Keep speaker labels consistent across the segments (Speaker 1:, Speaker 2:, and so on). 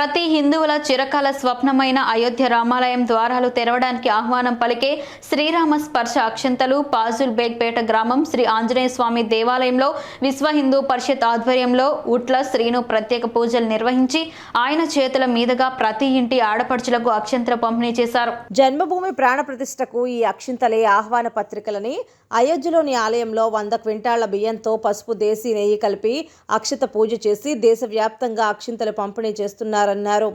Speaker 1: ప్రతి హిందువుల చిరకాల స్వప్నమైన అయోధ్య రామాలయం ద్వారాలు తెరవడానికి ఆహ్వానం పలికే శ్రీరామ స్పర్శ అక్షంతలు పాజుల్ బేగ్పేట గ్రామం శ్రీ ఆంజనేయ స్వామి దేవాలయంలో విశ్వ హిందూ పరిషత్ ఆధ్వర్యంలో ఉట్ల శ్రీను ప్రత్యేక పూజలు నిర్వహించి ఆయన చేతుల మీదుగా ప్రతి ఇంటి ఆడపడుచులకు అక్షంతలు పంపిణీ చేశారు.
Speaker 2: జన్మభూమి ప్రాణ ప్రతిష్టకు ఈ అక్షింతలే ఆహ్వాన పత్రికలని అయోధ్యలోని ఆలయంలో 100 క్వింటాళ్ల బియ్యంతో పసుపు దేశీ నెయ్యి కలిపి అక్షత పూజ చేసి దేశవ్యాప్తంగా అక్షింతలు పంపిణీ చేస్తున్నారన్నారు.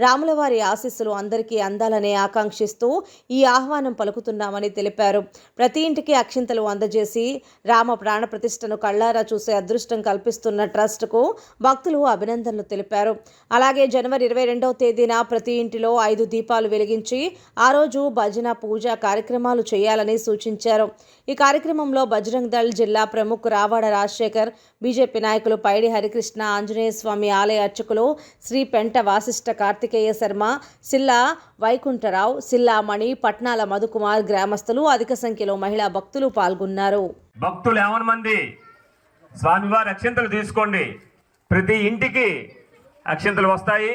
Speaker 2: రాములవారి ఆశీస్సులు అందరికీ అందాలని ఆకాంక్షిస్తూ ఈ ఆహ్వానం పలుకుతున్నామని తెలిపారు. ప్రతి ఇంటికి అక్షింతలు అందజేసి రామ ప్రాణ ప్రతిష్టను కళ్లారా చూసే అదృష్టం కల్పిస్తున్న ట్రస్టుకు భక్తులు అభినందనలు తెలిపారు. అలాగే జనవరి 22వ తేదీన ప్రతి ఇంటిలో 5 దీపాలు వెలిగించి ఆ రోజు భజన పూజ కార్యక్రమాలు చేయాలని సూచించారు. ఈ కార్యక్రమంలో బజరంగ్ దళ్ జిల్లా ప్రముఖ్ రావాడ రాజశేఖర్, బీజేపీ నాయకులు పైడి హరికృష్ణ, ఆంజనేయ స్వామి ఆలయ అర్చకులు శ్రీ పెంట వాసిష్ఠ కార్తికేయ శర్మ, సిల్లా వైకుంఠరావు, సిల్లా మణి, పట్నాల మధుకుమార్, గ్రామస్తులు అధిక సంఖ్యలో మహిళా భక్తులు పాల్గొన్నారు.
Speaker 3: భక్తులు 50 మంది స్వామివారి అక్షంతలు తీసుకోండి. ప్రతి ఇంటికి అక్షంతలు వస్తాయి.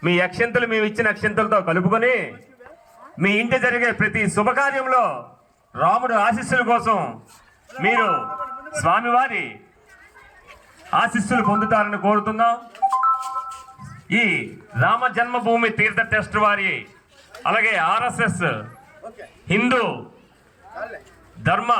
Speaker 3: మీ అక్షంతలు మేము ఇచ్చిన అక్షంతలతో కలుపుకొని మీ ఇంటి జరిగే ప్రతి శుభకార్యంలో రాముడు ఆశీస్సుల కోసం మీరు స్వామివారి ఆశీస్సులు పొందుతారని కోరుతున్నాం. ఈ రామ జన్మభూమి తీర్థ ట్రస్ట్ వారి అలాగే RSS హిందూ ధర్మ